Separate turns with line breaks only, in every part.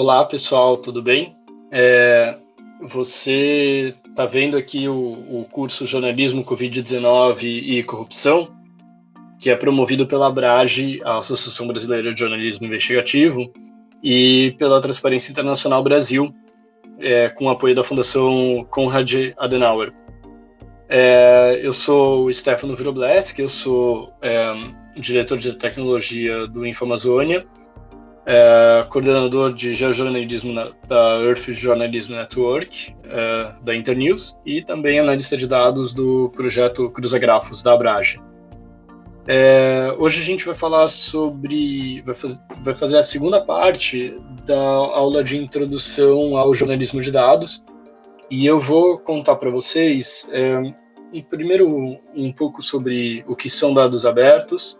Olá, pessoal, tudo bem? Você está vendo aqui o curso Jornalismo Covid-19 e Corrupção, que é promovido pela Abrage, a Associação Brasileira de Jornalismo Investigativo, e pela Transparência Internacional Brasil, com o apoio da Fundação Konrad Adenauer. Eu sou o Stefano Wróblewski, eu sou diretor de tecnologia do InfoAmazônia, coordenador de geojornalismo da Earth Journalism Network, da Internews, e também analista de dados do projeto Cruzagrafos, da Abrage. Hoje a gente vai falar vai fazer a segunda parte da aula de introdução ao jornalismo de dados, e eu vou contar para vocês, primeiro, um pouco sobre o que são dados abertos.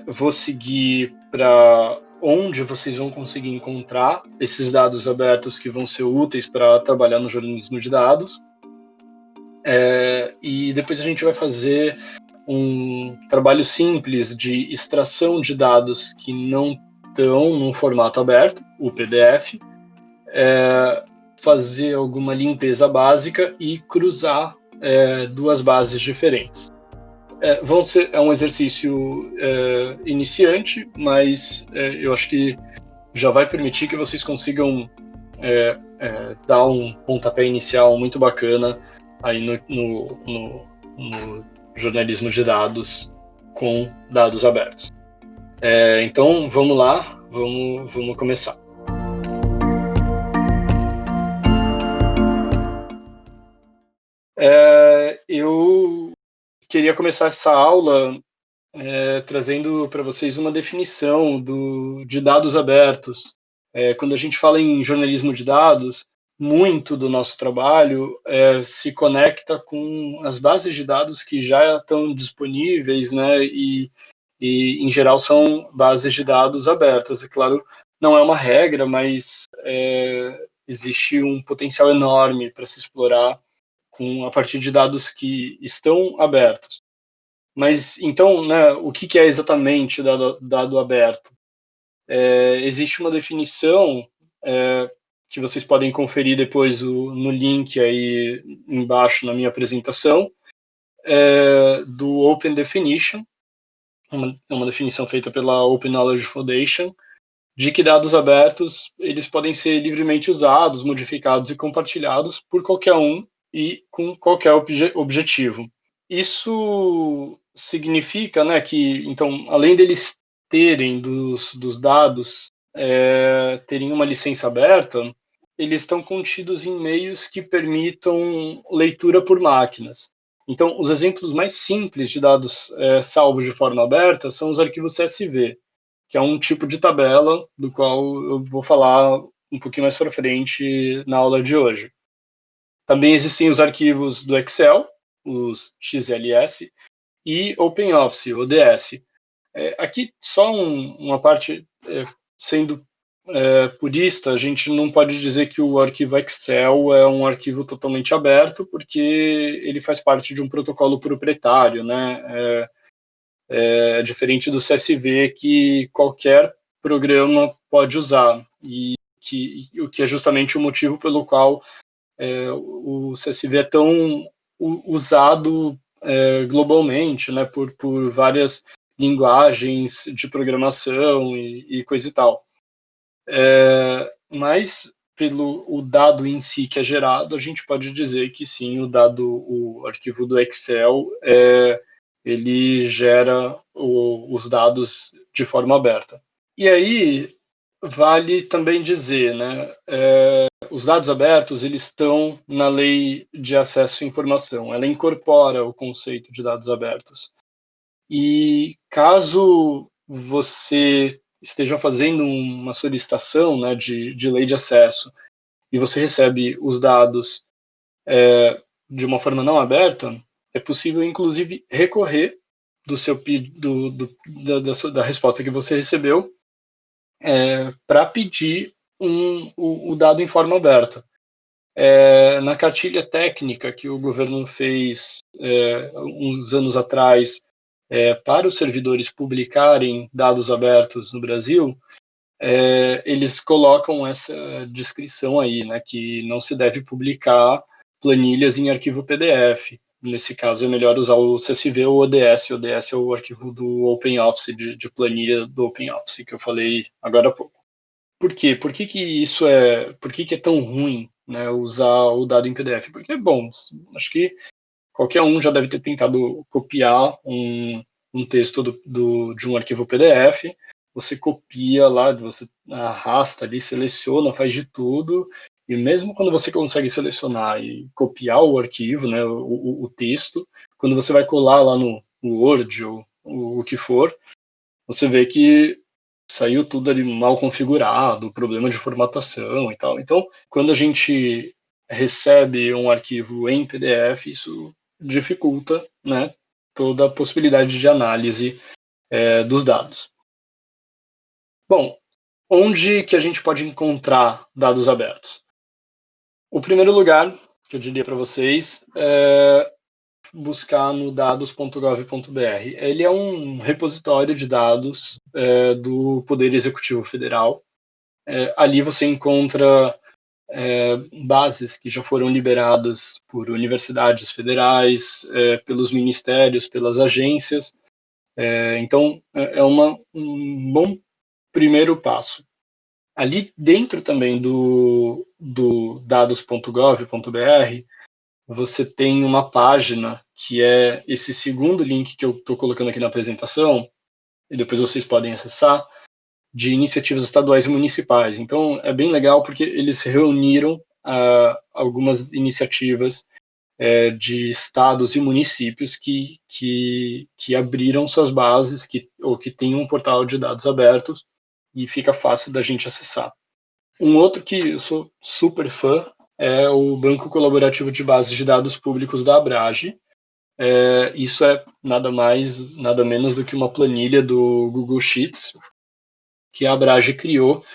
Vou seguir para onde vocês vão conseguir encontrar esses dados abertos que vão ser úteis para trabalhar no jornalismo de dados. E depois a gente vai fazer um trabalho simples de extração de dados que não estão num formato aberto, o PDF, fazer alguma limpeza básica e cruzar duas bases diferentes. É um exercício iniciante, mas eu acho que já vai permitir que vocês consigam dar um pontapé inicial muito bacana aí no jornalismo de dados com dados abertos. Então, vamos lá, vamos começar. Eu queria começar essa aula trazendo para vocês uma definição de dados abertos. Quando a gente fala em jornalismo de dados, muito do nosso trabalho se conecta com as bases de dados que já estão disponíveis, né, e em geral são bases de dados abertas. É claro, não é uma regra, mas existe um potencial enorme para se explorar a partir de dados que estão abertos. Mas, então, né, o que é exatamente dado aberto? Existe uma definição que vocês podem conferir depois no link aí embaixo na minha apresentação, do Open Definition, uma definição feita pela Open Knowledge Foundation, de que dados abertos eles podem ser livremente usados, modificados e compartilhados por qualquer um e com qualquer objetivo. Isso significa, né, que, então, além deles terem dos dados terem uma licença aberta, eles estão contidos em meios que permitam leitura por máquinas. Então, os exemplos mais simples de dados salvos de forma aberta são os arquivos CSV, que é um tipo de tabela do qual eu vou falar um pouquinho mais para frente na aula de hoje. Também existem os arquivos do Excel, os XLS, e OpenOffice, ODS. Aqui, só uma parte, sendo purista, a gente não pode dizer que o arquivo Excel é um arquivo totalmente aberto, porque ele faz parte de um protocolo proprietário, né? Diferente do CSV, que qualquer programa pode usar, o que é justamente o motivo pelo qual o CSV é tão usado globalmente, né, por várias linguagens de programação e coisa e tal. Mas pelo o dado em si que é gerado, a gente pode dizer que sim, o arquivo do Excel ele gera os dados de forma aberta. E aí vale também dizer, né, os dados abertos eles estão na Lei de Acesso à Informação. Ela incorpora o conceito de dados abertos. E caso você esteja fazendo uma solicitação, né, de lei de acesso e você recebe os dados de uma forma não aberta, é possível, inclusive, recorrer da resposta que você recebeu para pedir o dado em forma aberta. Na cartilha técnica que o governo fez uns anos atrás para os servidores publicarem dados abertos no Brasil, eles colocam essa descrição aí, né, que não se deve publicar planilhas em arquivo PDF. Nesse caso, é melhor usar o CSV ou o ODS. O ODS é o arquivo do OpenOffice, de planilha do OpenOffice, que eu falei agora há pouco. Por quê? Por que é tão ruim, né, usar o dado em PDF? Porque, bom, acho que qualquer um já deve ter tentado copiar um texto de um arquivo PDF, você copia lá, você arrasta ali, seleciona, faz de tudo, e mesmo quando você consegue selecionar e copiar o arquivo, né, o texto, quando você vai colar lá no Word ou o que for, você vê que saiu tudo ali mal configurado, problema de formatação e tal. Então, quando a gente recebe um arquivo em PDF, isso dificulta, né, toda a possibilidade de análise dos dados. Bom, onde que a gente pode encontrar dados abertos? O primeiro lugar que eu diria para vocês é buscar no dados.gov.br. Ele é um repositório de dados do Poder Executivo Federal. Ali você encontra bases que já foram liberadas por universidades federais, pelos ministérios, pelas agências. Então, um bom primeiro passo. Ali dentro também do dados.gov.br, você tem uma página que é esse segundo link que eu estou colocando aqui na apresentação, e depois vocês podem acessar, de iniciativas estaduais e municipais. Então, é bem legal porque eles reuniram algumas iniciativas de estados e municípios que abriram suas bases ou que têm um portal de dados abertos e fica fácil da gente acessar. Um outro que eu sou super fã é o Banco Colaborativo de Bases de Dados Públicos da Abrage. Isso é nada mais, nada menos do que uma planilha do Google Sheets que a Abrage criou,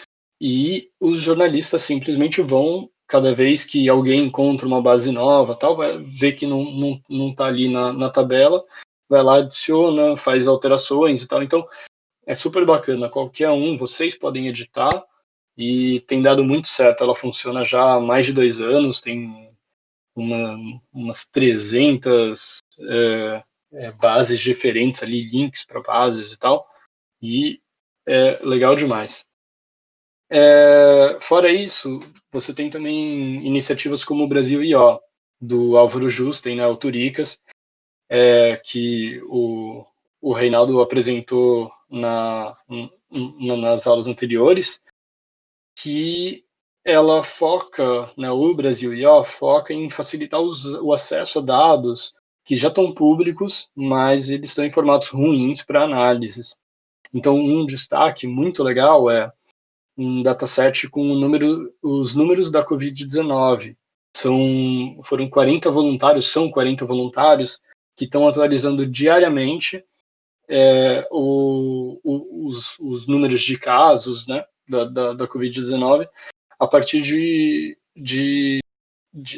e os jornalistas simplesmente vão, cada vez que alguém encontra uma base nova, tal, vai ver que não está ali na tabela, vai lá, adiciona, faz alterações e tal. Então, é super bacana. Qualquer um, vocês podem editar, e tem dado muito certo. Ela funciona já há mais de 2 anos, tem umas 300 bases diferentes ali, links para bases e tal, e é legal demais. Fora isso, você tem também iniciativas como o Brasil I.O., do Álvaro Justen, né, o Turicas, que o Reinaldo apresentou nas aulas anteriores, que ela foca, né, o Brasil I.O. foca em facilitar o acesso a dados que já estão públicos, mas eles estão em formatos ruins para análises. Então, um destaque muito legal é um dataset com os números da Covid-19. Foram 40 voluntários, são 40 voluntários que estão atualizando diariamente os números de casos, né, da Covid-19 a partir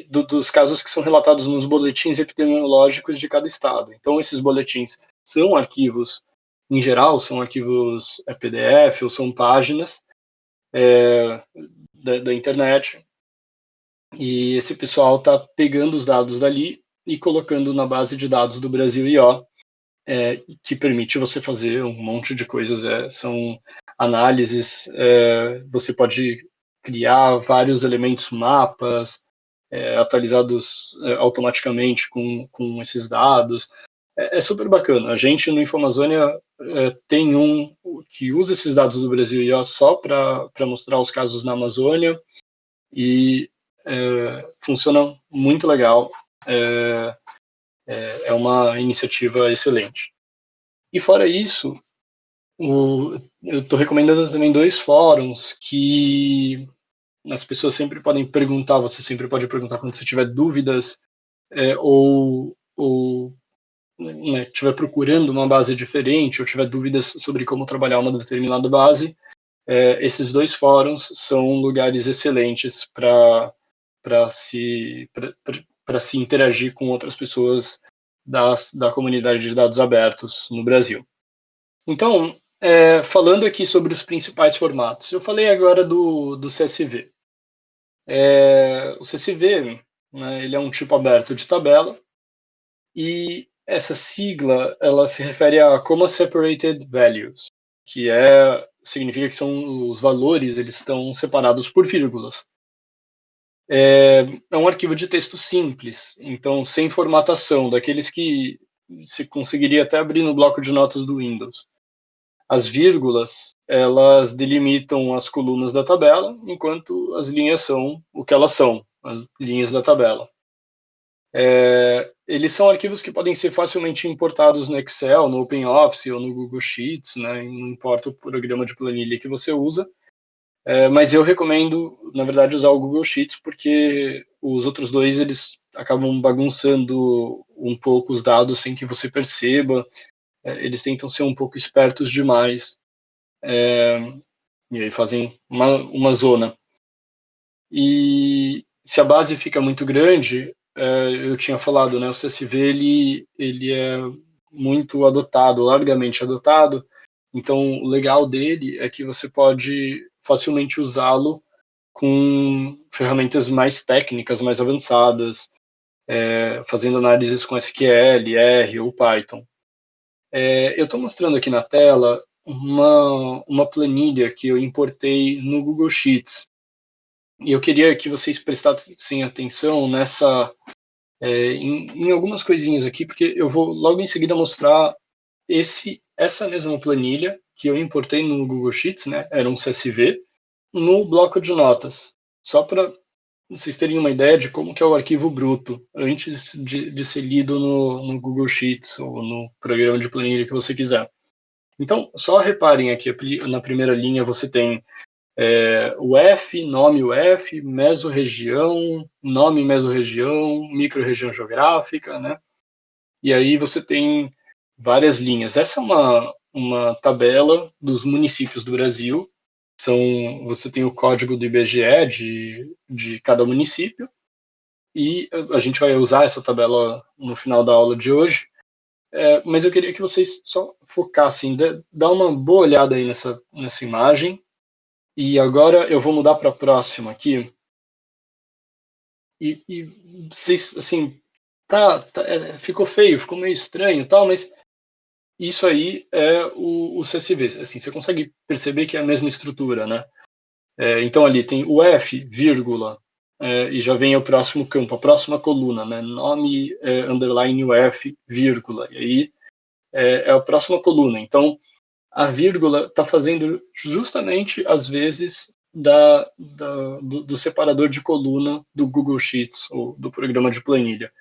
dos casos que são relatados nos boletins epidemiológicos de cada estado. Então, esses boletins são arquivos, em geral, são arquivos PDF ou são páginas da internet, e esse pessoal está pegando os dados dali e colocando na base de dados do Brasil I.O., que permite você fazer um monte de coisas. São análises, você pode criar vários elementos, mapas, atualizados automaticamente com esses dados. É super bacana. A gente no InfoAmazônia tem um que usa esses dados do Brasil I.O. só para mostrar os casos na Amazônia, e funciona muito legal. É uma iniciativa excelente. E fora isso, eu estou recomendando também 2 fóruns que as pessoas sempre podem perguntar, você sempre pode perguntar quando você tiver dúvidas, ou né, estiver procurando uma base diferente, ou tiver dúvidas sobre como trabalhar uma determinada base. Esses 2 fóruns são lugares excelentes para se interagir com outras pessoas da comunidade de dados abertos no Brasil. Então, falando aqui sobre os principais formatos, eu falei agora do CSV. O CSV, né, ele é um tipo aberto de tabela, e essa sigla ela se refere a Comma Separated Values, que significa que são os valores, eles estão separados por vírgulas. É um arquivo de texto simples, então sem formatação, daqueles que se conseguiria até abrir no bloco de notas do Windows. As vírgulas, elas delimitam as colunas da tabela, enquanto as linhas são o que elas são, as linhas da tabela. Eles são arquivos que podem ser facilmente importados no Excel, no OpenOffice ou no Google Sheets, né? Não importa o programa de planilha que você usa. Mas eu recomendo, na verdade, usar o Google Sheets, porque os outros dois eles acabam bagunçando um pouco os dados sem que você perceba. Eles tentam ser um pouco espertos demais. E aí fazem uma zona. E se a base fica muito grande, eu tinha falado, né, o CSV ele é muito adotado, largamente adotado. Então, o legal dele é que você pode facilmente usá-lo com ferramentas mais técnicas, mais avançadas, fazendo análises com SQL, R ou Python. Eu estou mostrando aqui na tela uma planilha que eu importei no Google Sheets. E eu queria que vocês prestassem atenção em algumas coisinhas aqui, porque eu vou logo em seguida mostrar essa mesma planilha que eu importei no Google Sheets, né? Era um CSV, no bloco de notas. Só para vocês terem uma ideia de como que é o arquivo bruto, antes de ser lido no Google Sheets ou no programa de planilha que você quiser. Então, só reparem aqui, na primeira linha você tem UF, nome UF, mesorregião, nome mesorregião, microrregião geográfica, né? E aí você tem várias linhas. Essa é uma tabela dos municípios do Brasil. Você tem o código do IBGE de cada município, e a gente vai usar essa tabela no final da aula de hoje. Mas eu queria que vocês só focassem, dá uma boa olhada aí nessa imagem. E agora eu vou mudar para a próxima aqui. E vocês, assim, ficou feio, ficou meio estranho, tal, mas isso aí é o CSV. Assim, você consegue perceber que é a mesma estrutura, né? Então ali tem o F, vírgula, e já vem o próximo campo, a próxima coluna, né? Nome, underline UF, vírgula. E aí é a próxima coluna. Então, a vírgula está fazendo justamente as vezes do separador de coluna do Google Sheets ou do programa de planilha.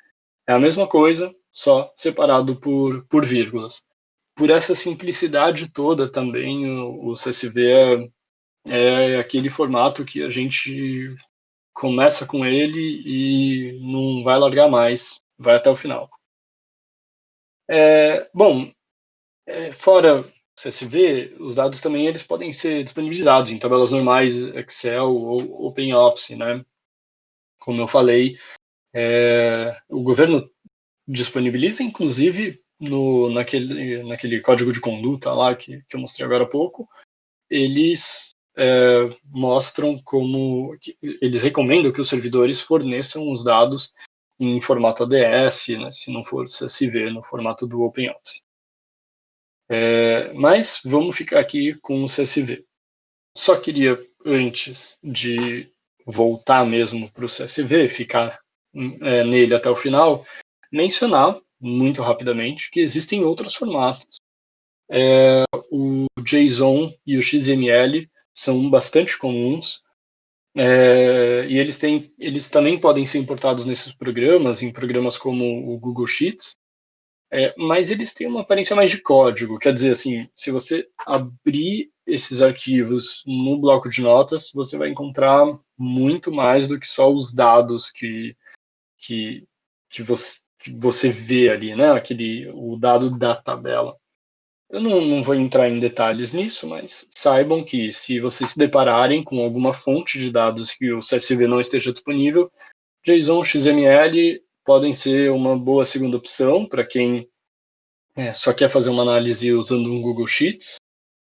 É a mesma coisa, só separado por vírgulas. Por essa simplicidade toda também, o CSV é aquele formato que a gente começa com ele e não vai largar mais, vai até o final. Bom, fora CSV, os dados também eles podem ser disponibilizados em tabelas normais, Excel ou OpenOffice, né? Como eu falei, o governo disponibiliza, inclusive, naquele código de conduta lá que eu mostrei agora há pouco, eles mostram eles recomendam que os servidores forneçam os dados em formato ADS, né, se não for CSV, no formato do OpenOffice. Mas vamos ficar aqui com o CSV. Só queria, antes de voltar mesmo para o CSV, ficar nele até o final, mencionar muito rapidamente que existem outros formatos. O JSON e o XML são bastante comuns, e eles também podem ser importados nesses programas, em programas como o Google Sheets, mas eles têm uma aparência mais de código. Quer dizer, assim, se você abrir esses arquivos no bloco de notas, você vai encontrar muito mais do que só os dados que você vê ali, né? O dado da tabela. Eu não vou entrar em detalhes nisso, mas saibam que se vocês se depararem com alguma fonte de dados que o CSV não esteja disponível, JSON, XML podem ser uma boa segunda opção para quem só quer fazer uma análise usando um Google Sheets.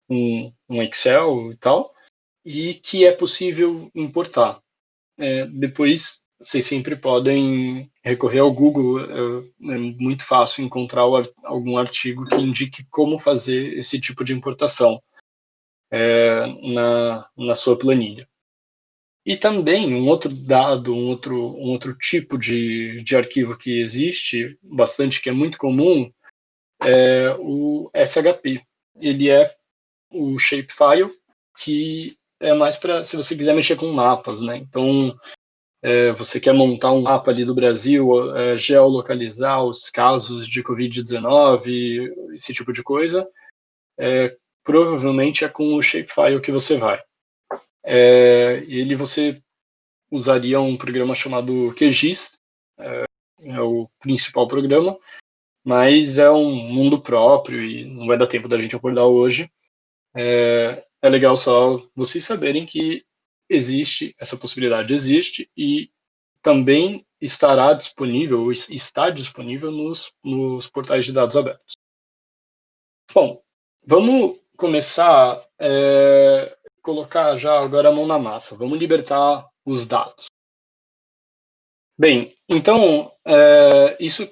um Excel e tal, e que é possível importar. Depois, vocês sempre podem recorrer ao Google, é muito fácil encontrar algum artigo que indique como fazer esse tipo de importação na sua planilha. E também um outro dado, um outro tipo de arquivo que existe bastante, que é muito comum, é o SHP. Ele é o shapefile, que é mais para se você quiser mexer com mapas, né? Então, você quer montar um mapa ali do Brasil, geolocalizar os casos de Covid-19, esse tipo de coisa, provavelmente é com o shapefile que você vai. Ele você usaria um programa chamado QGIS, é o principal programa, mas é um mundo próprio e não vai dar tempo da gente abordar hoje. É legal só vocês saberem que existe, essa possibilidade existe e também estará disponível, ou está disponível nos portais de dados abertos. Bom, vamos começar colocar já agora a mão na massa. Vamos libertar os dados. Bem, então, isso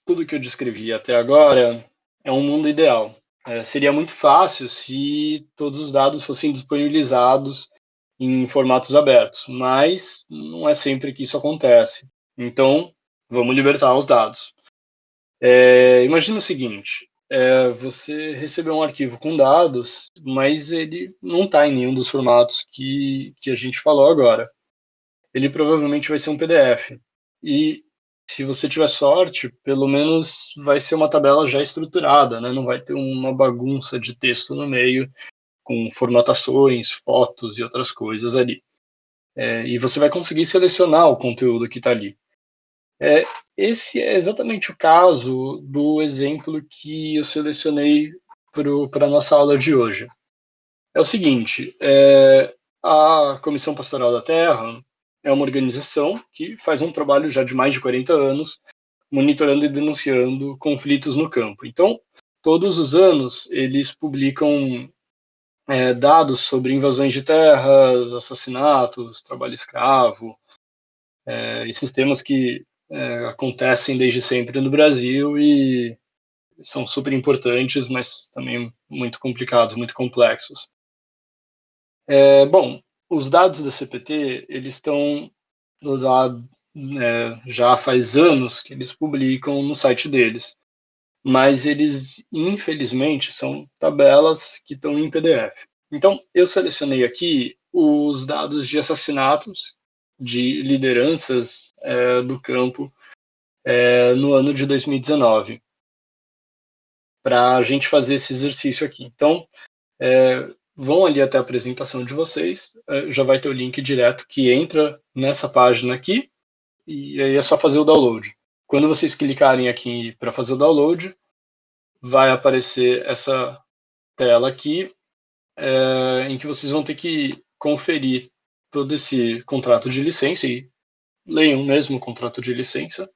tudo que eu descrevi até agora é um mundo ideal. Seria muito fácil se todos os dados fossem disponibilizados em formatos abertos, mas não é sempre que isso acontece. Então, vamos libertar os dados. Imagina o seguinte: você recebeu um arquivo com dados, mas ele não está em nenhum dos formatos que a gente falou agora. Ele provavelmente vai ser um PDF. E se você tiver sorte, pelo menos vai ser uma tabela já estruturada, né? Não vai ter uma bagunça de texto no meio, com formatações, fotos e outras coisas ali. E você vai conseguir selecionar o conteúdo que está ali. Esse é exatamente o caso do exemplo que eu selecionei para a nossa aula de hoje. É o seguinte, a Comissão Pastoral da Terra é uma organização que faz um trabalho já de mais de 40 anos, monitorando e denunciando conflitos no campo. Então, todos os anos, eles publicam dados sobre invasões de terras, assassinatos, trabalho escravo, esses temas que acontecem desde sempre no Brasil e são super importantes, mas também muito complicados, muito complexos. Bom, os dados da CPT, eles estão lá, já faz anos que eles publicam no site deles, mas eles, infelizmente, são tabelas que estão em PDF. Então, eu selecionei aqui os dados de assassinatos de lideranças do campo no ano de 2019, para a gente fazer esse exercício aqui. Então, vão ali até a apresentação de vocês, já vai ter o link direto que entra nessa página aqui, e aí é só fazer o download. Quando vocês clicarem aqui para fazer o download, vai aparecer essa tela aqui, em que vocês vão ter que conferir todo esse contrato de licença e leiam mesmo o contrato de licença,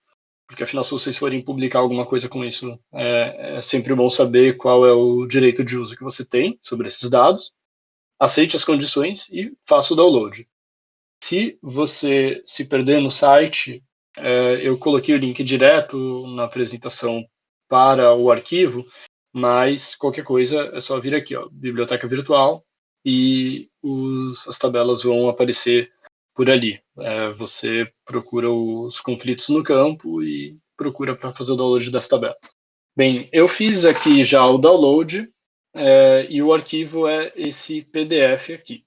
porque afinal, se vocês forem publicar alguma coisa com isso, é sempre bom saber qual é o direito de uso que você tem sobre esses dados. Aceite as condições e faça o download. Se você se perder no site, eu coloquei o link direto na apresentação para o arquivo, mas qualquer coisa é só vir aqui, ó, Biblioteca Virtual, e as tabelas vão aparecer por ali. Você procura os conflitos no campo e procura para fazer o download das tabelas. Bem, eu fiz aqui já o download, e o arquivo é esse PDF aqui.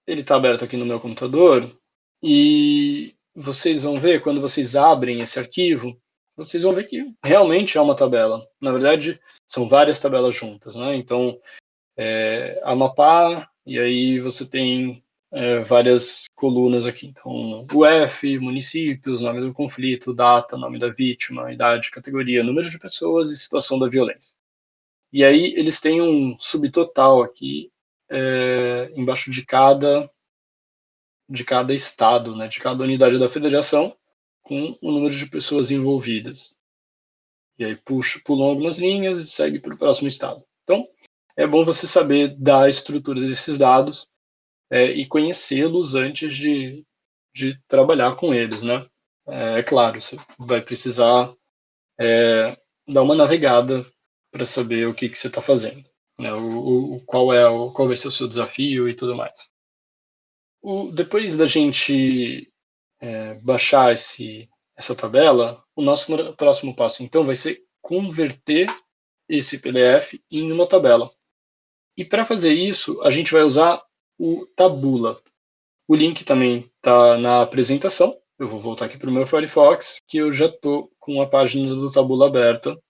Ele está aberto aqui no meu computador e vocês vão ver, quando vocês abrem esse arquivo, vocês vão ver que realmente é uma tabela. Na verdade, são várias tabelas juntas, né? Então, Amapá, e aí você tem várias colunas aqui. Então, UF, municípios, nome do conflito, data, nome da vítima, idade, categoria, número de pessoas e situação da violência. E aí eles têm um subtotal aqui embaixo de cada estado, né, de cada unidade da federação, com o número de pessoas envolvidas. E aí pulam algumas linhas e segue para o próximo estado. Então, é bom você saber da estrutura desses dados e conhecê-los antes de trabalhar com eles, né? É claro, você vai precisar dar uma navegada para saber o que você está fazendo, né? Qual vai ser o seu desafio e tudo mais. Depois da gente baixar essa tabela, o nosso próximo passo, então, vai ser converter esse PDF em uma tabela. E para fazer isso, a gente vai usar o Tabula. O link também está na apresentação. Eu vou voltar aqui para o meu Firefox, que eu já estou com a página do Tabula aberta.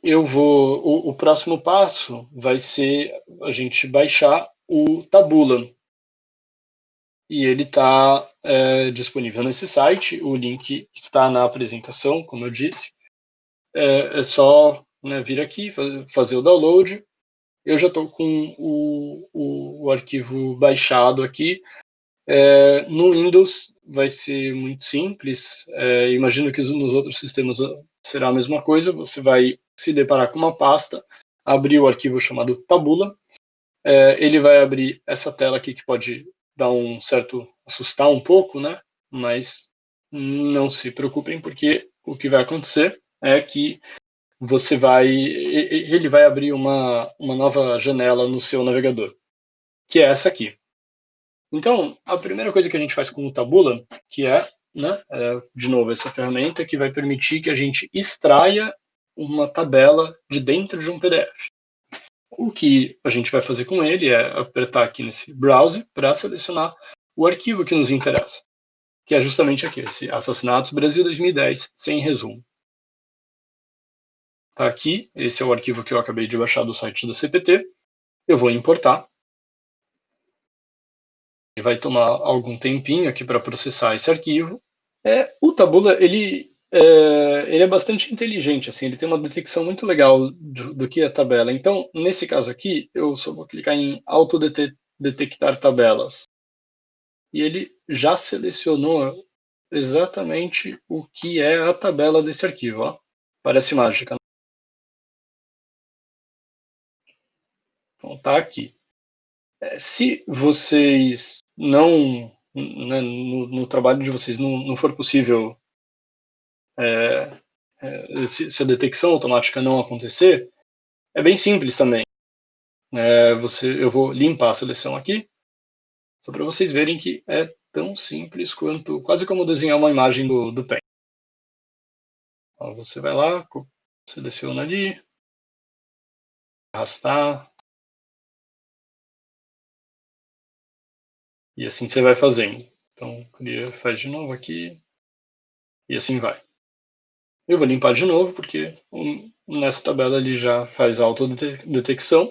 O próximo passo vai ser a gente baixar o Tabula. E ele está disponível nesse site. O link está na apresentação, como eu disse. É só vir aqui, fazer o download. Eu já estou com o arquivo baixado aqui. No Windows vai ser muito simples. Imagino que nos outros sistemas será a mesma coisa. Você vai se deparar com uma pasta, abrir o arquivo chamado Tabula. Ele vai abrir essa tela aqui que pode dar assustar um pouco, né? Mas não se preocupem, porque o que vai acontecer é que ele vai abrir uma nova janela no seu navegador, que é essa aqui. Então, a primeira coisa que a gente faz com o Tabula, que de novo, essa ferramenta que vai permitir que a gente extraia uma tabela de dentro de um PDF. O que a gente vai fazer com ele é apertar aqui nesse Browse para selecionar o arquivo que nos interessa, que é justamente aqui, esse Assassinatos Brasil 2010, sem resumo. Está aqui, esse é o arquivo que eu acabei de baixar do site da CPT. Eu vou importar. E vai tomar algum tempinho aqui para processar esse arquivo. O Tabula, ele é bastante inteligente, assim, ele tem uma detecção muito legal do que é tabela. Então, nesse caso aqui, eu só vou clicar em autodetectar tabelas. E ele já selecionou exatamente o que é a tabela desse arquivo. Ó. Parece mágica. Então, tá aqui. Se vocês não, né, no trabalho de vocês não for possível se a detecção automática não acontecer, é bem simples também. Eu vou limpar a seleção aqui, só para vocês verem que é tão simples quanto, quase como desenhar uma imagem do Paint. Então, você vai lá, seleciona ali, arrastar, e assim você vai fazendo. Então, faz de novo aqui, e assim vai. Eu vou limpar de novo, porque nessa tabela ele já faz a autodetecção.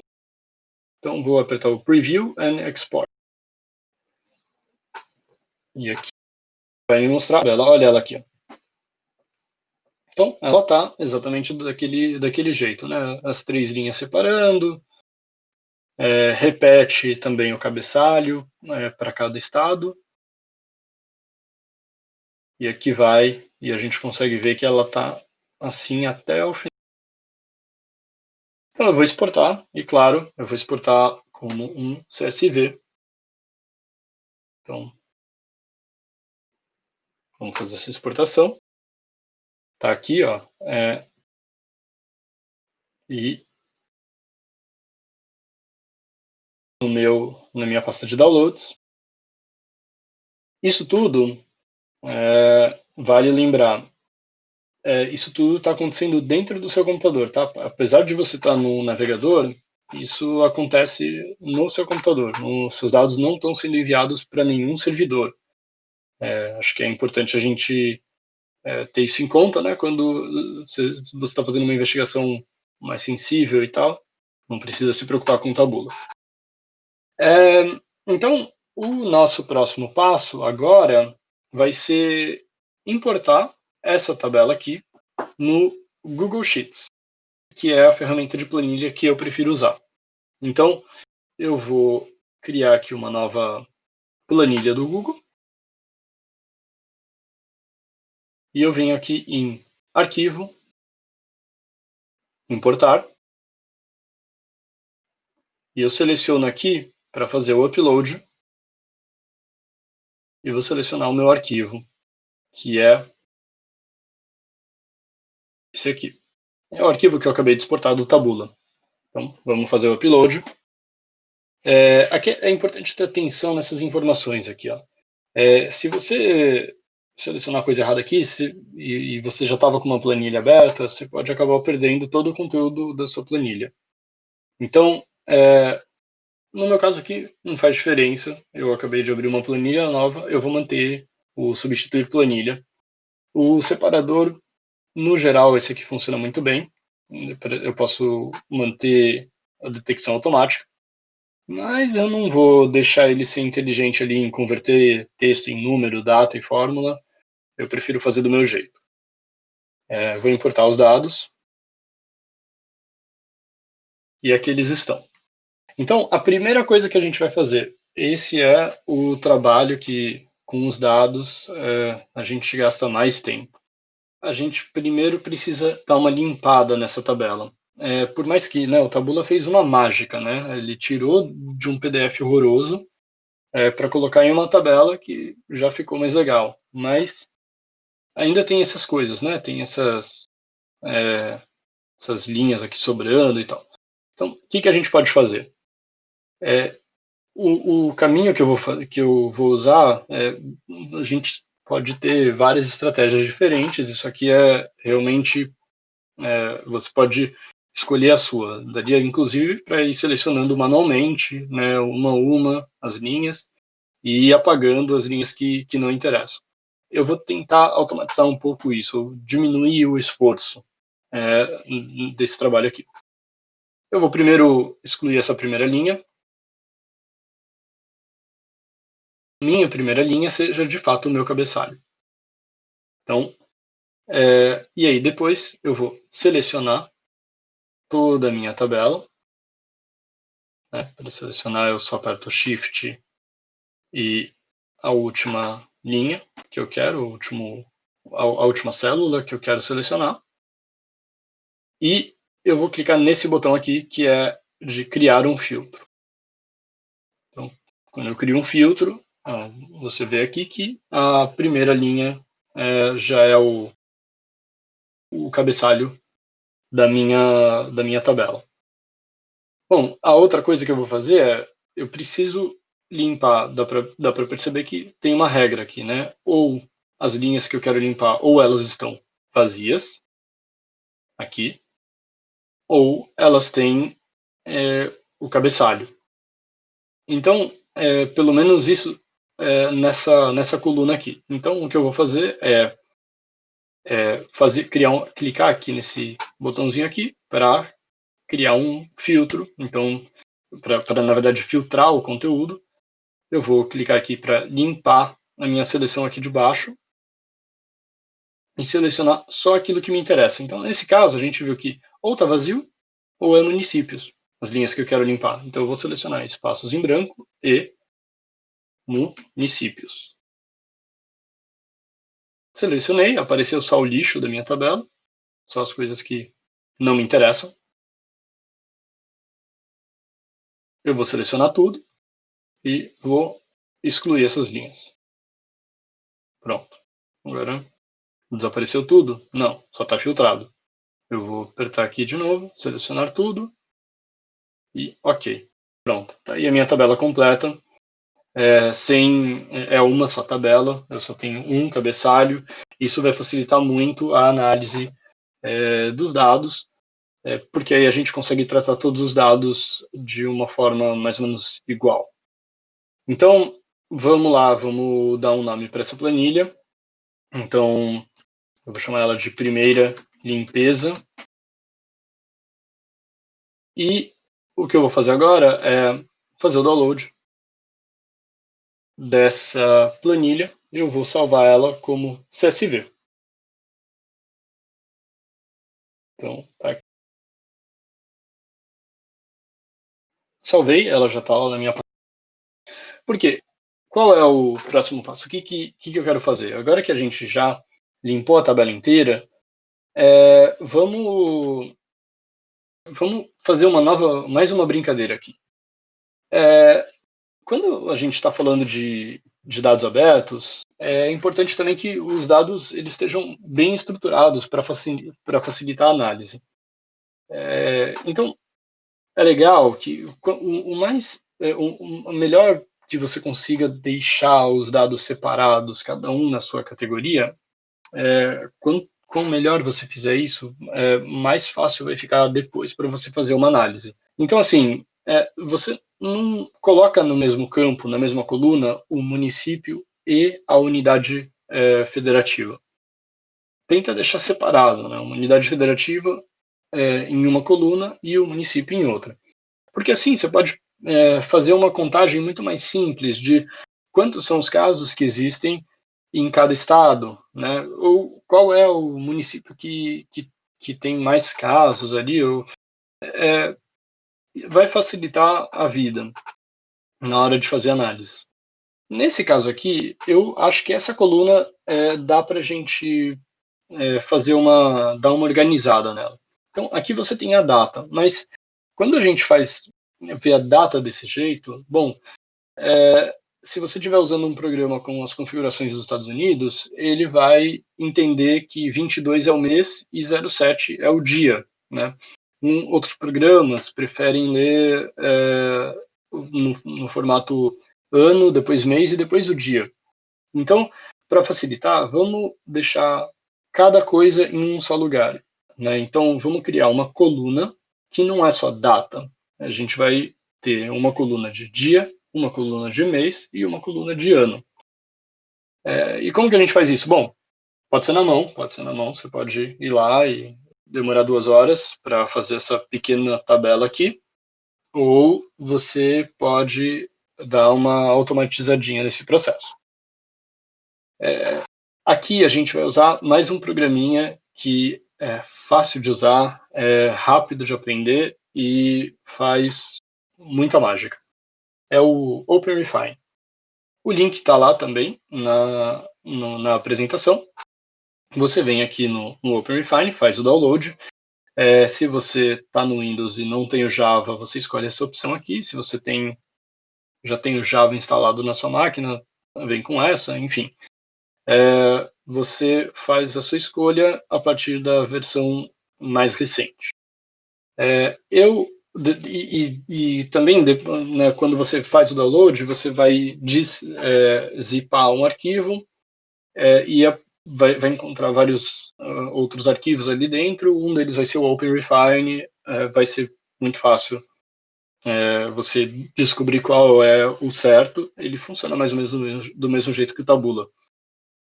Então, vou apertar o Preview and Export. E aqui vai me mostrar a tabela. Olha ela aqui. Então, ela está exatamente daquele jeito, né? As três linhas separando, repete também o cabeçalho para cada estado. E aqui vai, e a gente consegue ver que ela está assim até o final. Então eu vou exportar, e claro, eu vou exportar como um CSV. Então, vamos fazer essa exportação. Está aqui, ó. E na minha pasta de downloads. Isso tudo, vale lembrar, isso tudo está acontecendo dentro do seu computador, tá? Apesar de você estar no navegador, isso acontece no seu computador. Os seus dados não estão sendo enviados para nenhum servidor. Acho que é importante a gente ter isso em conta, né? Quando você está fazendo uma investigação mais sensível e tal, não precisa se preocupar com tabula. Então, o nosso próximo passo agora vai ser importar essa tabela aqui no Google Sheets, que é a ferramenta de planilha que eu prefiro usar. Então, eu vou criar aqui uma nova planilha do Google. E eu venho aqui em Arquivo, Importar. E eu seleciono aqui para fazer o upload e vou selecionar o meu arquivo, que é esse aqui. É o arquivo que eu acabei de exportar do Taboola. Então, vamos fazer o upload. Aqui é importante ter atenção nessas informações aqui. Ó. Se você selecionar a coisa errada aqui e você já estava com uma planilha aberta, você pode acabar perdendo todo o conteúdo da sua planilha. Então, no meu caso aqui, não faz diferença. Eu acabei de abrir uma planilha nova, eu vou manter o substituir planilha. O separador, no geral, esse aqui funciona muito bem. Eu posso manter a detecção automática. Mas eu não vou deixar ele ser inteligente ali em converter texto em número, data e fórmula. Eu prefiro fazer do meu jeito. Vou importar os dados. E aqui eles estão. Então, a primeira coisa que a gente vai fazer, esse é o trabalho que, com os dados, a gente gasta mais tempo. A gente primeiro precisa dar uma limpada nessa tabela. Por mais que o Taboola fez uma mágica, né? Ele tirou de um PDF horroroso para colocar em uma tabela que já ficou mais legal. Mas ainda tem essas coisas, né? Tem essas linhas aqui sobrando e tal. Então, o que a gente pode fazer? O caminho que eu vou usar, a gente pode ter várias estratégias diferentes. Isso aqui realmente, você pode escolher a sua. Daria, inclusive, para ir selecionando manualmente, né, uma a uma, as linhas, e ir apagando as linhas que não interessam. Eu vou tentar automatizar um pouco isso, diminuir o esforço desse trabalho aqui. Eu vou primeiro excluir essa primeira linha. Minha primeira linha seja, de fato, o meu cabeçalho. Então, e aí depois eu vou selecionar toda a minha tabela. Para selecionar, eu só aperto Shift e a última linha que eu quero, a última célula que eu quero selecionar. E eu vou clicar nesse botão aqui, que é de criar um filtro. Então, quando eu crio um filtro, você vê aqui que a primeira linha já é o cabeçalho da minha tabela. Bom, a outra coisa que eu vou fazer eu preciso limpar, dá para perceber que tem uma regra aqui, né? Ou as linhas que eu quero limpar, ou elas estão vazias, aqui, ou elas têm o cabeçalho. Então, pelo menos isso nessa coluna aqui. Então, o que eu vou fazer clicar aqui nesse botãozinho aqui para criar um filtro. Então, para na verdade filtrar o conteúdo, eu vou clicar aqui para limpar a minha seleção aqui de baixo e selecionar só aquilo que me interessa. Então, nesse caso, a gente viu que ou está vazio ou é municípios, as linhas que eu quero limpar. Então, eu vou selecionar espaços em branco e municípios. Selecionei, apareceu só o lixo da minha tabela, só as coisas que não me interessam. Eu vou selecionar tudo e vou excluir essas linhas. Pronto. Agora, desapareceu tudo? Não, só está filtrado. Eu vou apertar aqui de novo, selecionar tudo e OK. Pronto, tá aí a minha tabela completa. É uma só tabela, eu só tenho um cabeçalho. Isso vai facilitar muito a análise dos dados, porque aí a gente consegue tratar todos os dados de uma forma mais ou menos igual. Então, vamos lá, vamos dar um nome para essa planilha. Então, eu vou chamar ela de primeira limpeza. E o que eu vou fazer agora é fazer o download dessa planilha. Eu vou salvar ela como CSV. Então, tá aqui. Salvei, ela já está lá na minha página. Por quê? Qual é o próximo passo? O que eu quero fazer? Agora que a gente já limpou a tabela inteira, vamos fazer mais uma brincadeira aqui. Quando a gente está falando de dados abertos, é importante também que os dados eles estejam bem estruturados para facilitar a análise. Então, é legal que o melhor que você consiga deixar os dados separados, cada um na sua categoria, quanto melhor você fizer isso, mais fácil vai ficar depois para você fazer uma análise. Então, assim, você não coloca no mesmo campo, na mesma coluna, o município e a unidade federativa. Tenta deixar separado, né? Uma unidade federativa em uma coluna e o município em outra. Porque assim você pode fazer uma contagem muito mais simples de quantos são os casos que existem em cada estado, né? Ou qual é o município que tem mais casos ali, vai facilitar a vida na hora de fazer análise. Nesse caso aqui, eu acho que essa coluna dá para a gente dar uma organizada nela. Então, aqui você tem a data, mas quando a gente vê a data desse jeito, bom, se você estiver usando um programa com as configurações dos Estados Unidos, ele vai entender que 22 é o mês e 07 é o dia, né? Outros programas preferem ler no formato ano, depois mês e depois o dia. Então, para facilitar, vamos deixar cada coisa em um só lugar, né? Então, vamos criar uma coluna que não é só data. A gente vai ter uma coluna de dia, uma coluna de mês e uma coluna de ano. E como que a gente faz isso? Bom, pode ser na mão. Você pode ir lá e demorar 2 horas para fazer essa pequena tabela aqui, ou você pode dar uma automatizadinha nesse processo. Aqui a gente vai usar mais um programinha que é fácil de usar, é rápido de aprender e faz muita mágica. É o OpenRefine. O link está lá também na apresentação. Você vem aqui no OpenRefine, faz o download. Se você está no Windows e não tem o Java, você escolhe essa opção aqui. Se você já tem o Java instalado na sua máquina, vem com essa, enfim. Você faz a sua escolha a partir da versão mais recente. Também, né, quando você faz o download, você vai zipar um arquivo e vai encontrar vários outros arquivos ali dentro. Um deles vai ser o OpenRefine, vai ser muito fácil você descobrir qual é o certo. Ele funciona mais ou menos do mesmo jeito que o Tabula.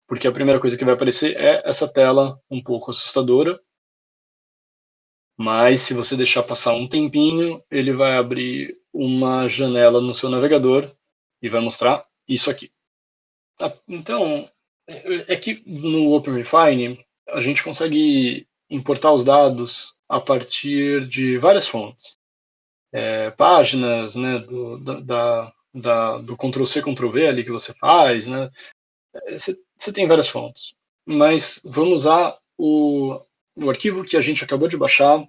Porque a primeira coisa que vai aparecer é essa tela um pouco assustadora, mas se você deixar passar um tempinho, ele vai abrir uma janela no seu navegador e vai mostrar isso aqui. Então, é que no OpenRefine a gente consegue importar os dados a partir de várias fontes. Páginas, né, do Ctrl+C, Ctrl+V ali que você faz, né? Você tem várias fontes, mas vamos usar o arquivo que a gente acabou de baixar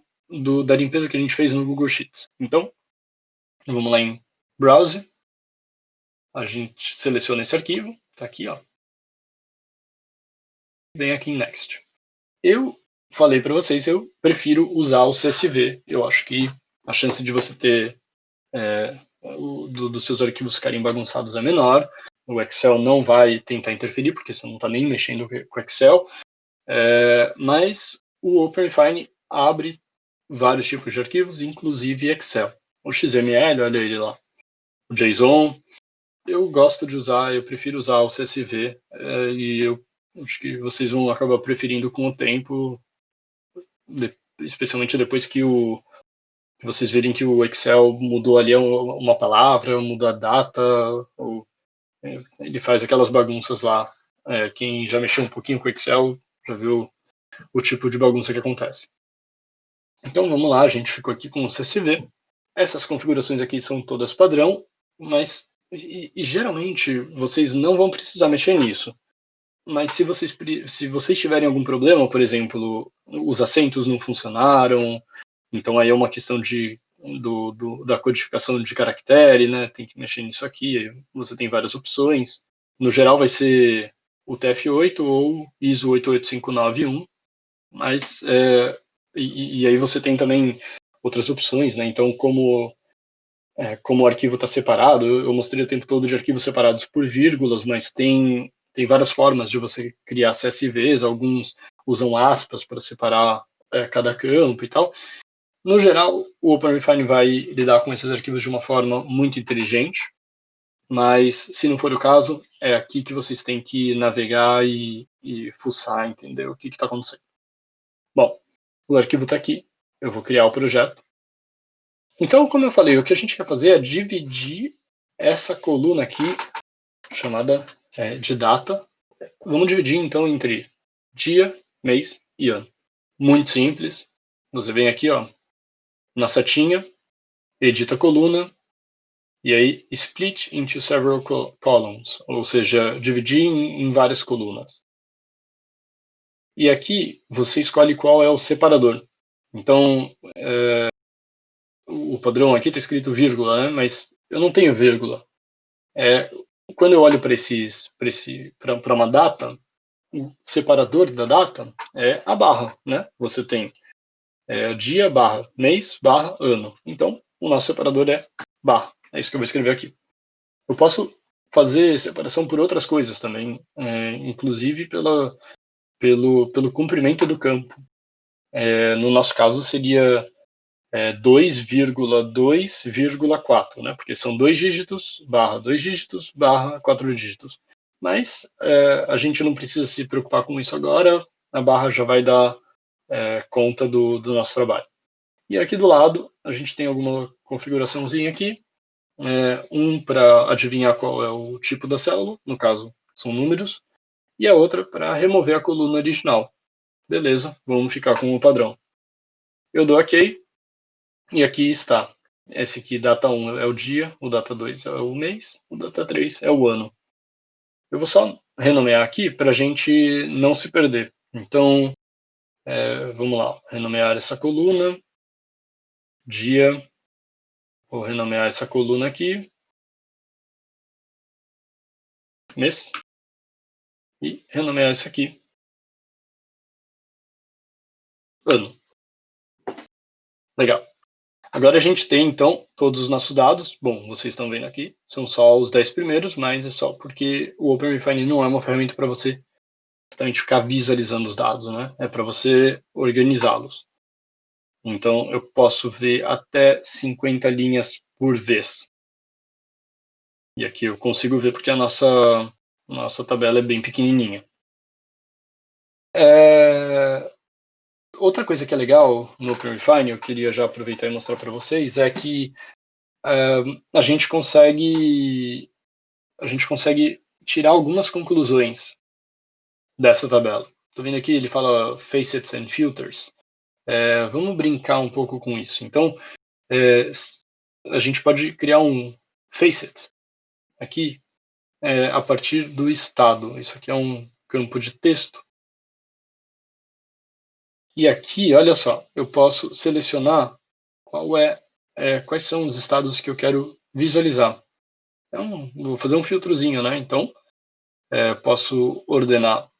da limpeza que a gente fez no Google Sheets. Então, vamos lá em Browse, a gente seleciona esse arquivo, está aqui, ó. Vem aqui em Next. Eu falei para vocês, eu prefiro usar o CSV. Eu acho que a chance de você ter dos seus arquivos ficarem bagunçados é menor. O Excel não vai tentar interferir, porque você não está nem mexendo com o Excel. Mas o OpenRefine abre vários tipos de arquivos, inclusive Excel. O XML, olha ele lá. O JSON. Eu gosto de usar, eu prefiro usar o CSV. E eu acho que vocês vão acabar preferindo com o tempo, especialmente depois que vocês verem que o Excel mudou ali uma palavra, mudou a data, ou ele faz aquelas bagunças lá. Quem já mexeu um pouquinho com o Excel já viu o tipo de bagunça que acontece. Então vamos lá, a gente ficou aqui com o CSV. Essas configurações aqui são todas padrão, mas geralmente vocês não vão precisar mexer nisso. Mas se vocês tiverem algum problema, por exemplo, os acentos não funcionaram, então aí é uma questão de da codificação de caractere, né? Tem que mexer nisso aqui, aí você tem várias opções. No geral vai ser o TF8 ou ISO 88591, mas e aí você tem também outras opções, né? Então, como o arquivo está separado, eu mostrei o tempo todo de arquivos separados por vírgulas, mas tem várias formas de você criar CSVs, alguns usam aspas para separar cada campo e tal. No geral, o OpenRefine vai lidar com esses arquivos de uma forma muito inteligente, mas se não for o caso, é aqui que vocês têm que navegar e fuçar, entender o que está acontecendo. Bom, o arquivo está aqui, eu vou criar o projeto. Então, como eu falei, o que a gente quer fazer é dividir essa coluna aqui, chamada de data. Vamos dividir, então, entre dia, mês e ano. Muito simples. Você vem aqui, ó, na setinha, edita a coluna, e aí split into several columns, ou seja, dividir em várias colunas. E aqui você escolhe qual é o separador. Então, o padrão aqui está escrito vírgula, né? Mas eu não tenho vírgula. Quando eu olho para uma data, o separador da data é a barra, né? Você tem dia, barra, mês, barra, ano. Então, o nosso separador é barra. É isso que eu vou escrever aqui. Eu posso fazer separação por outras coisas também, inclusive pelo comprimento do campo. No nosso caso, seria 2,2,4, né? Porque são 2 dígitos, barra 4 dígitos. Mas a gente não precisa se preocupar com isso agora, a barra já vai dar conta do nosso trabalho. E aqui do lado, a gente tem alguma configuraçãozinha aqui, para adivinhar qual é o tipo da célula, no caso, são números, e a outra para remover a coluna original. Beleza, vamos ficar com o padrão. Eu dou OK, e aqui está. Esse aqui, data 1 é o dia, o data 2 é o mês, o data 3 é o ano. Eu vou só renomear aqui para a gente não se perder. Então, vamos lá, renomear essa coluna, dia, vou renomear essa coluna aqui, mês, e renomear isso aqui, ano. Legal. Agora a gente tem, então, todos os nossos dados. Bom, vocês estão vendo aqui, são só os 10 primeiros, mas é só porque o OpenRefine não é uma ferramenta para você exatamente ficar visualizando os dados, né? É para você organizá-los. Então, eu posso ver até 50 linhas por vez. E aqui eu consigo ver porque a nossa tabela é bem pequenininha. Outra coisa que é legal no OpenRefine, eu queria já aproveitar e mostrar para vocês, é que a gente consegue tirar algumas conclusões dessa tabela. Estou vendo aqui, ele fala facets and filters. Vamos brincar um pouco com isso. Então, a gente pode criar um facet aqui a partir do estado. Isso aqui é um campo de texto. E aqui, olha só, eu posso selecionar quais são os estados que eu quero visualizar. Então, vou fazer um filtrozinho, né? Então, posso ordenar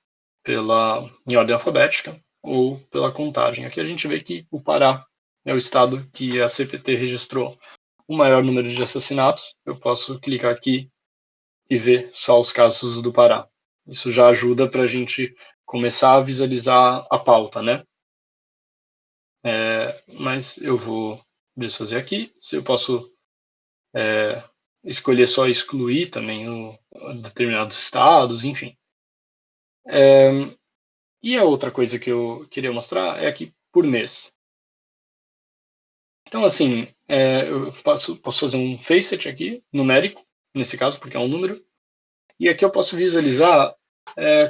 em ordem alfabética ou pela contagem. Aqui a gente vê que o Pará é o estado que a CPT registrou o maior número de assassinatos. Eu posso clicar aqui e ver só os casos do Pará. Isso já ajuda para a gente começar a visualizar a pauta, né? Mas eu vou desfazer aqui. Se eu posso escolher só excluir também determinados estados, enfim. E a outra coisa que eu queria mostrar é aqui por mês. Então, assim, eu posso fazer um facet aqui, numérico, nesse caso, porque é um número. E aqui eu posso visualizar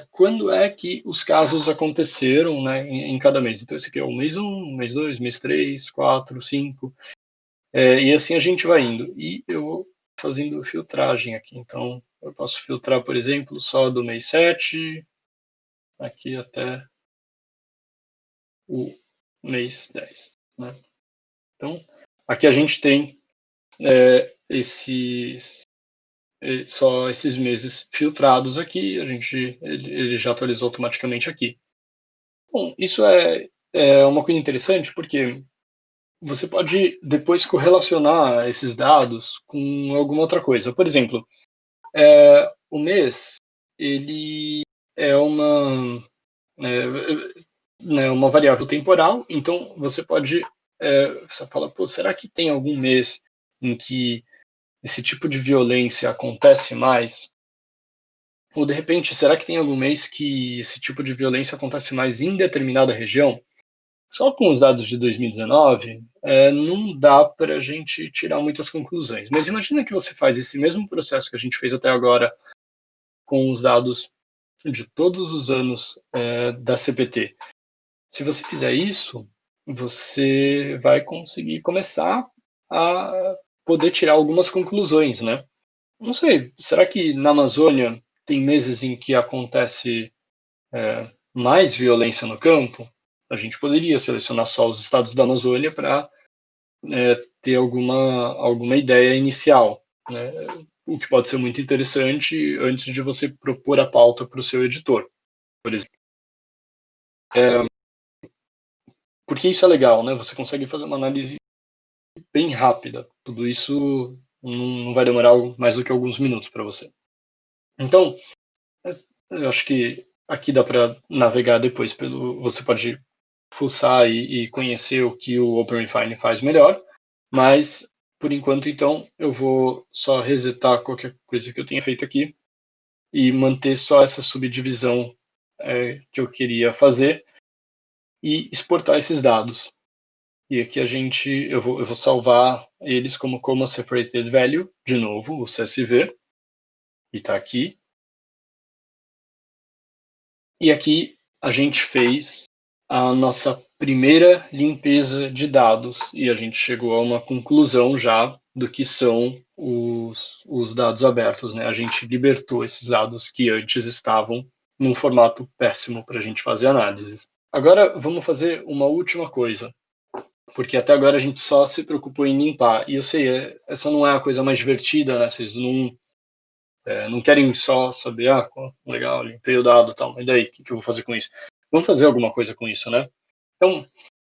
quando é que os casos aconteceram, né, em cada mês. Então, esse aqui é o mês 1, mês 2, mês 3, 4, 5. E assim a gente vai indo. E eu vou fazendo filtragem aqui. Então, eu posso filtrar, por exemplo, só do mês 7, aqui até o mês 10. Né? Então, Aqui a gente tem só esses meses filtrados aqui, ele já atualizou automaticamente aqui. Bom, isso é uma coisa interessante porque você pode depois correlacionar esses dados com alguma outra coisa. Por exemplo, o mês ele é uma variável temporal, então você pode você fala, pô, será que tem algum mês em que esse tipo de violência acontece mais? Ou de repente, será que tem algum mês que esse tipo de violência acontece mais em determinada região? Só com os dados de 2019, não dá para a gente tirar muitas conclusões. Mas imagina que você faz esse mesmo processo que a gente fez até agora com os dados de todos os anos da CPT. Se você fizer isso, você vai conseguir começar a poder tirar algumas conclusões, né? Não sei, será que na Amazônia tem meses em que acontece mais violência no campo? A gente poderia selecionar só os estados da Amazônia para ter alguma ideia inicial, né? O que pode ser muito interessante antes de você propor a pauta para o seu editor, por exemplo. Porque isso é legal, né? Você consegue fazer uma análise bem rápida. Tudo isso não vai demorar mais do que alguns minutos para você. Então, eu acho que aqui dá para navegar depois pelo. Você pode fuçar e conhecer o que o OpenRefine faz melhor, mas por enquanto, então, eu vou só resetar qualquer coisa que eu tenha feito aqui e manter só essa subdivisão que eu queria fazer e exportar esses dados. E aqui eu vou salvar eles como Comma Separated Value, de novo, o CSV, e está aqui. E aqui a gente fez a nossa primeira limpeza de dados e a gente chegou a uma conclusão já do que são os dados abertos, né? A gente libertou esses dados que antes estavam num formato péssimo para a gente fazer análises. Agora vamos fazer uma última coisa, porque até agora a gente só se preocupou em limpar. E eu sei, essa não é a coisa mais divertida, né? Vocês não querem só saber, legal, limpei o dado e tal, mas daí, o que eu vou fazer com isso? Vamos fazer alguma coisa com isso, né? Então,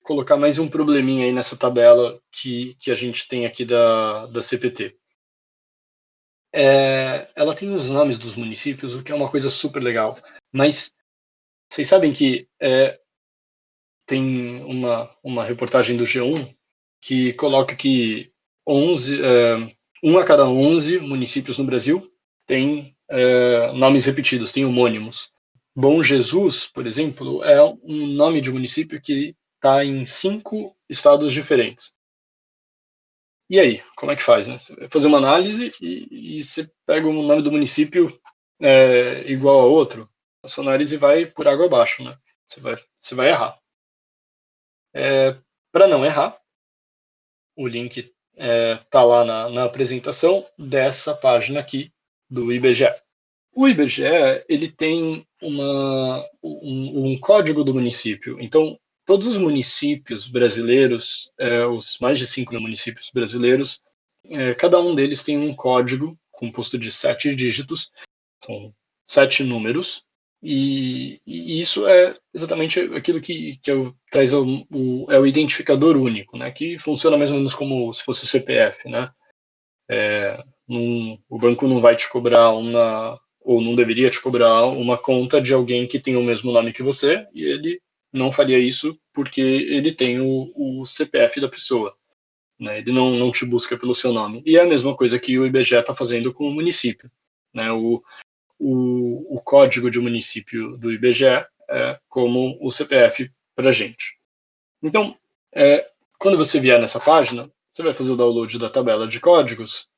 colocar mais um probleminha aí nessa tabela que a gente tem aqui da CPT. Ela tem os nomes dos municípios, o que é uma coisa super legal, mas vocês sabem que tem uma reportagem do G1 que coloca que 1 a cada 11 municípios no Brasil tem nomes repetidos, tem homônimos. Bom Jesus, por exemplo, é um nome de município que está em 5 estados diferentes. E aí, como é que faz? Né? Você vai fazer uma análise e você pega o nome do município igual a outro, a sua análise vai por água abaixo, né? Você vai errar. Para não errar, o link está lá na apresentação dessa página aqui do IBGE. O IBGE ele tem um código do município. Então, todos os municípios brasileiros, os mais de 5 municípios brasileiros, cada um deles tem um código composto de 7 dígitos, são 7 números, e isso é exatamente aquilo que traz o identificador único, né, que funciona mais ou menos como se fosse o CPF, né? O banco não vai te cobrar ou não deveria te cobrar uma conta de alguém que tem o mesmo nome que você, e ele não faria isso porque ele tem o CPF da pessoa, né? Ele não te busca pelo seu nome. E é a mesma coisa que o IBGE está fazendo com o município, né? O código de município do IBGE é como o CPF para a gente. Então, quando você vier nessa página, você vai fazer o download da tabela de códigos.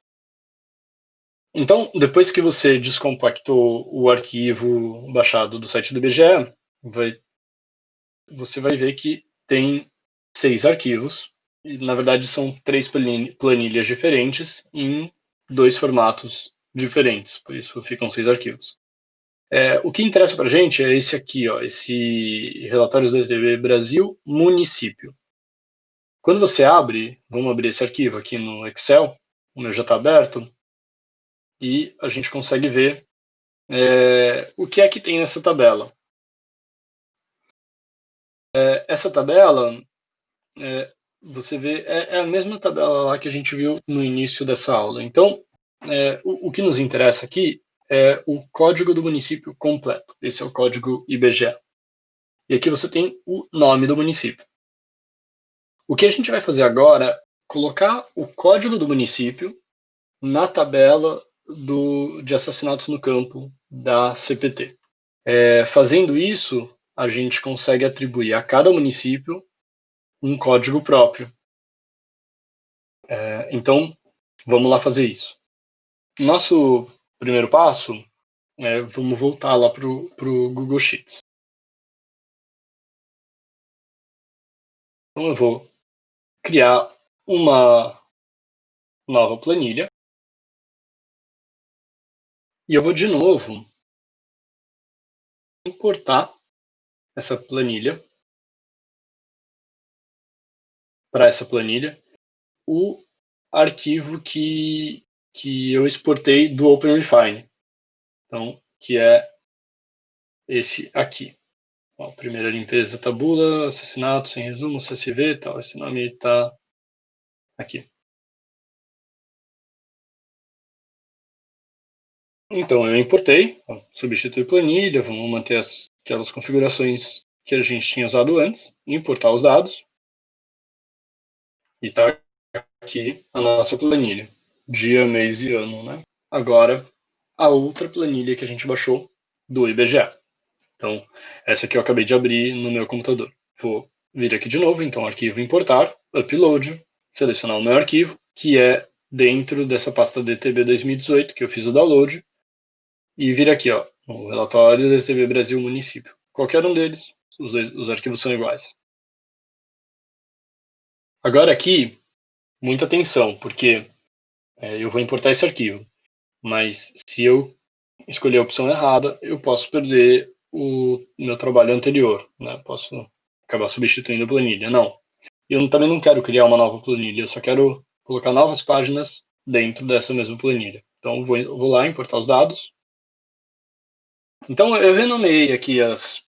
Então, depois que você descompactou o arquivo baixado do site do IBGE, você vai ver que tem 6 arquivos. E, na verdade, são 3 planilhas diferentes em 2 formatos diferentes. Por isso, ficam 6 arquivos. O que interessa para a gente é esse aqui, esse Relatórios da TV Brasil Município. Quando você abre, vamos abrir esse arquivo aqui no Excel, o meu já está aberto, e a gente consegue ver o que é que tem nessa tabela. Essa tabela, você vê, é a mesma tabela lá que a gente viu no início dessa aula. Então, o que nos interessa aqui é o código do município completo. Esse é o código IBGE. E aqui você tem o nome do município. O que a gente vai fazer agora é colocar o código do município na tabela de assassinatos no campo da CPT. Fazendo isso, a gente consegue atribuir a cada município um código próprio. Então, vamos lá fazer isso. Nosso primeiro passo vamos voltar lá para o Google Sheets. Então, eu vou criar uma nova planilha. E eu vou, de novo, importar essa planilha para essa planilha o arquivo que eu exportei do OpenRefine. Então, que é esse aqui. Ó, primeira limpeza tabula, assassinato sem resumo, CSV, tal. Esse nome está aqui. Então, eu importei, ó, substituir planilha, vamos manter aquelas configurações que a gente tinha usado antes, importar os dados, e está aqui a nossa planilha, dia, mês e ano, né? Agora, a outra planilha que a gente baixou do IBGE. Então, essa aqui eu acabei de abrir no meu computador. Vou vir aqui de novo, então, arquivo importar, upload, selecionar o meu arquivo, que é dentro dessa pasta DTB 2018, que eu fiz o download, e vir aqui, ó, o relatório DTB Brasil Município. Qualquer um deles, os arquivos são iguais. Agora aqui, muita atenção, porque eu vou importar esse arquivo, mas se eu escolher a opção errada, eu posso perder o meu trabalho anterior, né? Posso acabar substituindo a planilha. Não. Eu também não quero criar uma nova planilha, eu só quero colocar novas páginas dentro dessa mesma planilha. Então, vou lá importar os dados. Então, eu renomeei aqui as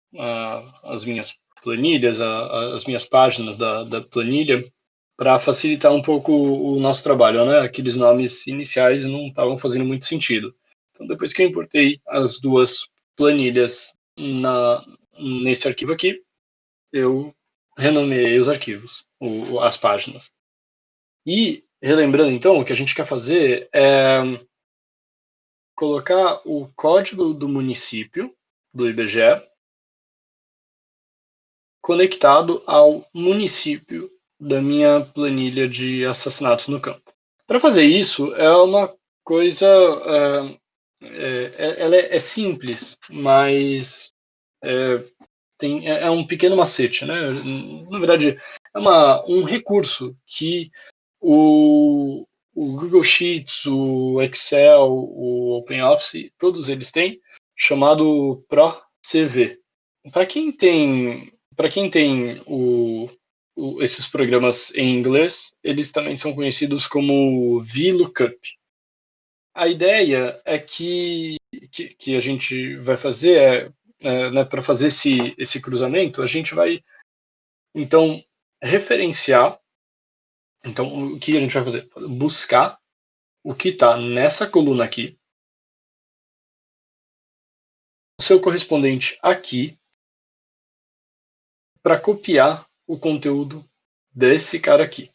minhas planilhas, as minhas páginas da planilha, para facilitar um pouco o nosso trabalho, né? Aqueles nomes iniciais não estavam fazendo muito sentido. Então, depois que eu importei as duas planilhas nesse arquivo aqui, eu renomeei os arquivos, as páginas. E, relembrando então, o que a gente quer fazer é colocar o código do município, do IBGE, conectado ao município da minha planilha de assassinatos no campo. Para fazer isso, é uma coisa... ela é simples, mas é um pequeno macete, né? Na verdade, é um recurso que o Google Sheets, o Excel, o OpenOffice, todos eles têm, chamado ProCV. Para quem tem esses programas em inglês, eles também são conhecidos como VLOOKUP. A ideia é que a gente vai fazer né, para fazer esse cruzamento, a gente vai, então, referenciar. Então, o que a gente vai fazer? Buscar o que está nessa coluna aqui, o seu correspondente aqui, para copiar o conteúdo desse cara aqui.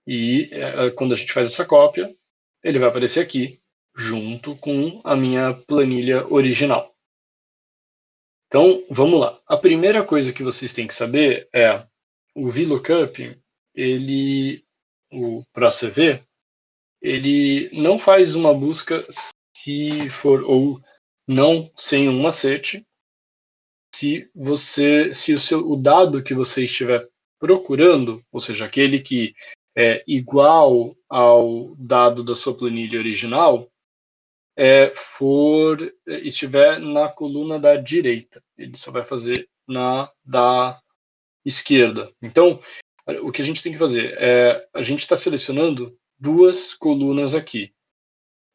E quando a gente faz essa cópia, ele vai aparecer aqui, junto com a minha planilha original. Então, vamos lá. A primeira coisa que vocês têm que saber é o VLOOKUP, o ProCV, ele não faz uma busca se for ou não sem um macete, se o dado que você estiver procurando, ou seja, aquele que é igual ao dado da sua planilha original, estiver na coluna da direita. Ele só vai fazer na da esquerda. Então, o que a gente tem que fazer é, a gente está selecionando duas colunas aqui.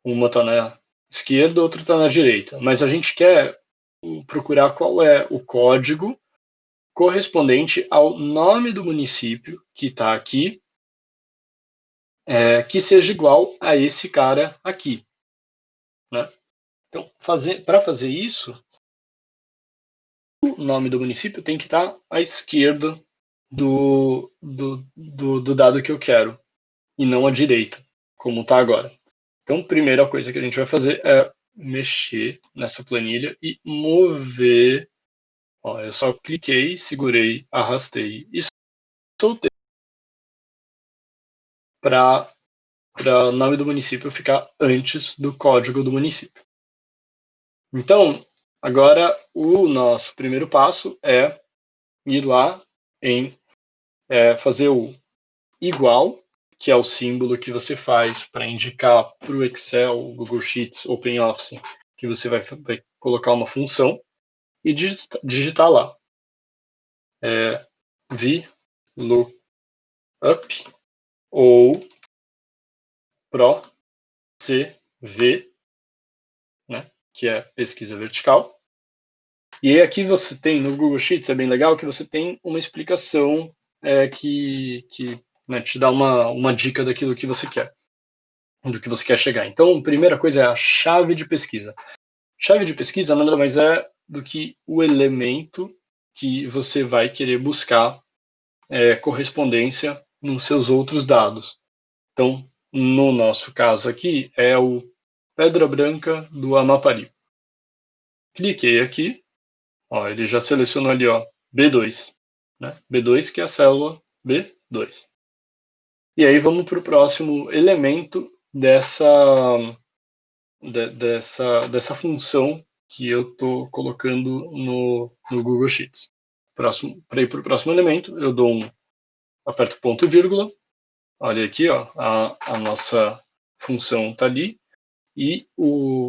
Uma está na esquerda, outra está na direita. Mas a gente quer procurar qual é o código correspondente ao nome do município que está aqui, que seja igual a esse cara aqui, né? Então, para fazer isso, o nome do município tem que estar à esquerda do dado que eu quero, e não à direita, como está agora. Então, a primeira coisa que a gente vai fazer é mexer nessa planilha e mover. Ó, eu só cliquei, segurei, arrastei e soltei para o nome do município ficar antes do código do município. Então, agora o nosso primeiro passo é ir lá em fazer o igual, que é o símbolo que você faz para indicar para o Excel, Google Sheets, OpenOffice, que você vai colocar uma função e digitar lá. VLOOKUP ou PROCV, né, que é pesquisa vertical. E aí aqui você tem, no Google Sheets, é bem legal que você tem uma explicação que né, te dá uma dica daquilo que você quer, do que você quer chegar. Então, a primeira coisa é a chave de pesquisa. Chave de pesquisa nada mais é do que o elemento que você vai querer buscar correspondência nos seus outros dados. Então, no nosso caso aqui, é o Pedra Branca do Amapari. Cliquei aqui, ó, ele já selecionou ali, ó, B2, né? B2 que é a célula B2. E aí vamos para o próximo elemento dessa função que eu estou colocando no Google Sheets. Para ir para o próximo elemento, eu aperto ponto e vírgula. Olha aqui, ó, a nossa função está ali e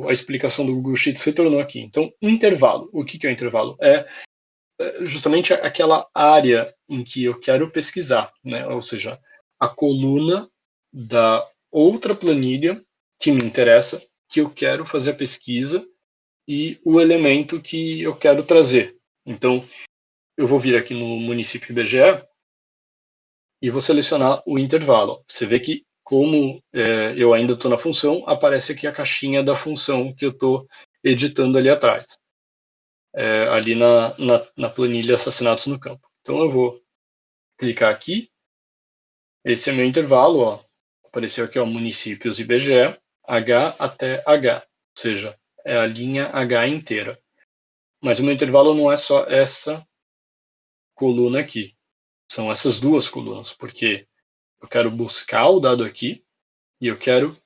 a explicação do Google Sheets retornou aqui. Então, intervalo. O que é o intervalo? É justamente aquela área em que eu quero pesquisar, né? Ou seja, a coluna da outra planilha que me interessa, que eu quero fazer a pesquisa e o elemento que eu quero trazer. Então, eu vou vir aqui no município IBGE e vou selecionar o intervalo. Você vê que, como eu ainda estou na função, aparece aqui a caixinha da função que eu estou editando ali atrás, ali na planilha Assassinatos no Campo. Então, eu vou clicar aqui. Esse é meu intervalo. Ó. Apareceu aqui, ó, municípios IBGE, H até H, ou seja, é a linha H inteira. Mas o meu intervalo não é só essa coluna aqui. São essas duas colunas, porque eu quero buscar o dado aqui e eu quero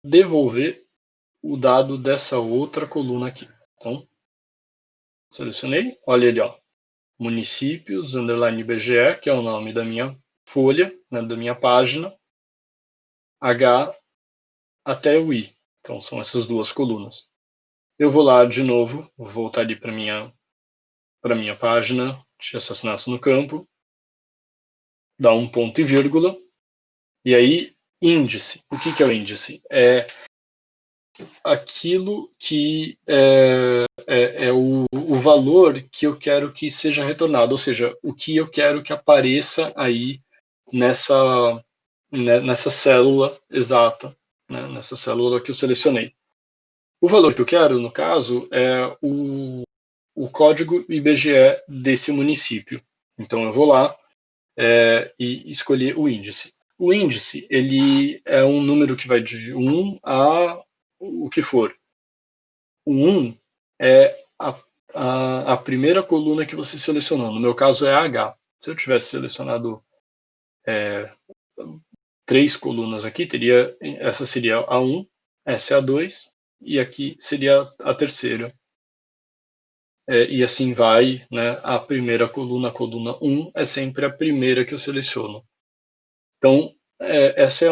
devolver o dado dessa outra coluna aqui. Então, selecionei, olha ali, ó, municípios, underline IBGE, que é o nome da minha folha, né, da minha página, H até o I. Então, são essas duas colunas. Eu vou lá de novo, vou voltar ali para minha página de Assassinatos no Campo, dar um ponto e vírgula, e aí índice. O que é o índice? É aquilo que é o valor que eu quero que seja retornado, ou seja, o que eu quero que apareça aí nessa célula exata, né, nessa célula que eu selecionei. O valor que eu quero, no caso, é o código IBGE desse município. Então eu vou lá e escolher o índice. O índice ele é um número que vai de 1 a o que for. O 1 é a primeira coluna que você selecionou. No meu caso é H. Se eu tivesse selecionado 3 colunas aqui, essa seria a 1, essa é a 2 e aqui seria a terceira. E assim vai, né? A primeira coluna, a coluna 1, é sempre a primeira que eu seleciono. Então, essa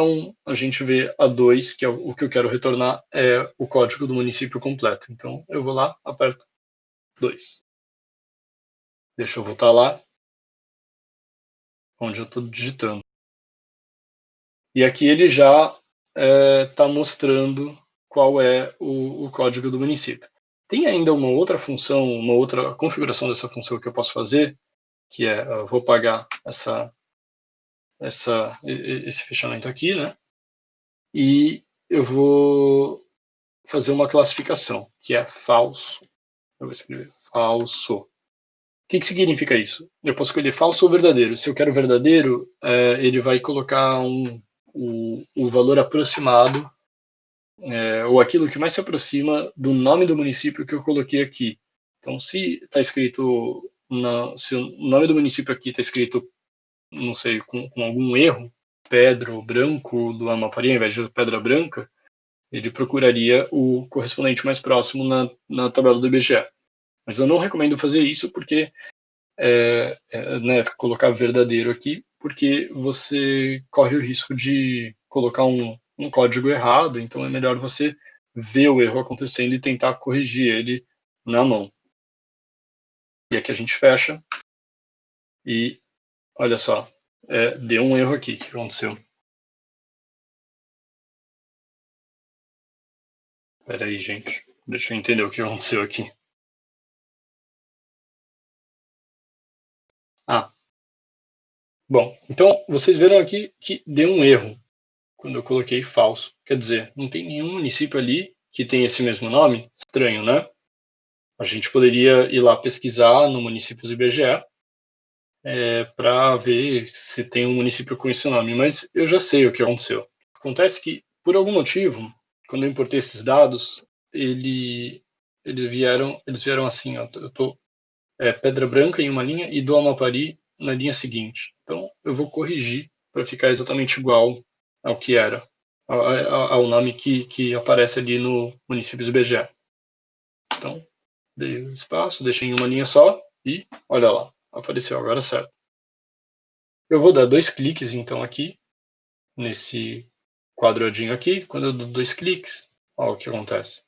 a gente vê a 2, que é o que eu quero retornar, é o código do município completo. Então, eu vou lá, aperto 2. Deixa eu voltar lá. onde eu estou digitando. E aqui ele já está mostrando qual é o código do município. Tem ainda uma outra função, uma outra configuração dessa função que eu posso fazer, que é, eu vou pagar esse fechamento aqui, né? E eu vou fazer uma classificação, que é falso. Eu vou escrever falso. O que significa isso? Eu posso escolher falso ou verdadeiro. Se eu quero verdadeiro, ele vai colocar o valor aproximado, ou aquilo que mais se aproxima do nome do município que eu coloquei aqui. Então, se está escrito, se o nome do município aqui está escrito, não sei, com algum erro, Pedro Branco do Amapari, ao invés de Pedra Branca, ele procuraria o correspondente mais próximo na tabela do IBGE. Mas eu não recomendo fazer isso porque, né, colocar verdadeiro aqui, porque você corre o risco de colocar um código errado, então é melhor você ver o erro acontecendo e tentar corrigir ele na mão. E aqui a gente fecha e olha só, deu um erro aqui. O que aconteceu? Espera aí, gente. Deixa eu entender o que aconteceu aqui. Bom, então vocês viram aqui que deu um erro quando eu coloquei falso. Quer dizer, não tem nenhum município ali que tem esse mesmo nome? Estranho, né? A gente poderia ir lá pesquisar no município do IBGE para ver se tem um município com esse nome, mas eu já sei o que aconteceu. Acontece que, por algum motivo, quando eu importei esses dados, eles vieram assim, ó, eu tô Pedra Branca em uma linha e do Amapari na linha seguinte. Então, eu vou corrigir para ficar exatamente igual ao que era, ao nome que aparece ali no município do IBGE. Então, dei o espaço, deixei em uma linha só e, olha lá, apareceu agora certo. Eu vou dar 2 cliques, então, aqui, nesse quadradinho aqui. Quando eu dou 2 cliques, olha o que acontece.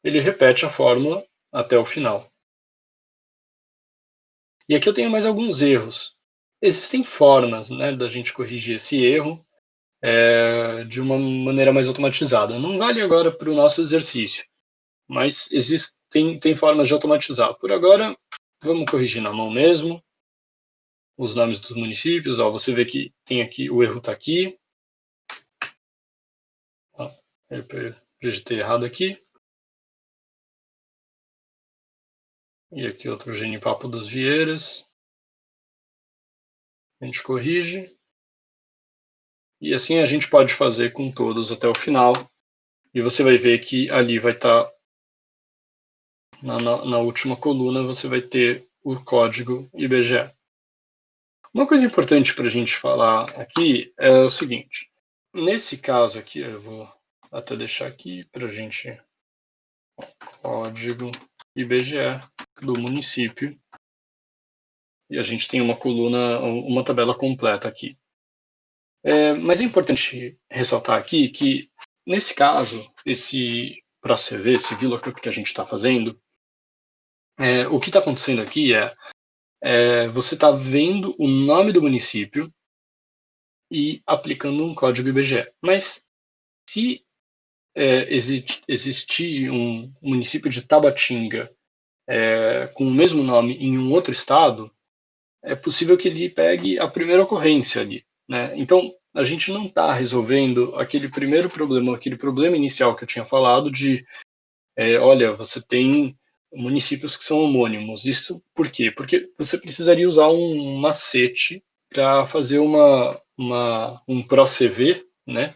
Ele repete a fórmula até o final. E aqui eu tenho mais alguns erros. Existem formas, né, da gente corrigir esse erro de uma maneira mais automatizada. Não vale agora para o nosso exercício, mas tem formas de automatizar. Por agora, vamos corrigir na mão mesmo os nomes dos municípios. Ó, você vê que tem aqui, o erro está aqui. Ó, eu digitei errado aqui. E aqui outro Genipapo dos Vieiras. A gente corrige. E assim a gente pode fazer com todos até o final. E você vai ver que ali vai estar, na última coluna, você vai ter o código IBGE. Uma coisa importante para a gente falar aqui é o seguinte. Nesse caso aqui, eu vou até deixar aqui para a gente, código IBGE do município. E a gente tem uma coluna, uma tabela completa aqui. Mas é importante ressaltar aqui que, nesse caso, esse ProCV, esse VLOOKUP que a gente está fazendo, o que está acontecendo aqui você está vendo o nome do município e aplicando um código IBGE. Mas se existir um município de Tabatinga com o mesmo nome em um outro estado, é possível que ele pegue a primeira ocorrência ali, né? Então, a gente não está resolvendo aquele primeiro problema, aquele problema inicial que eu tinha falado de, olha, você tem municípios que são homônimos. Isso por quê? Porque você precisaria usar um macete para fazer um ProCV, né?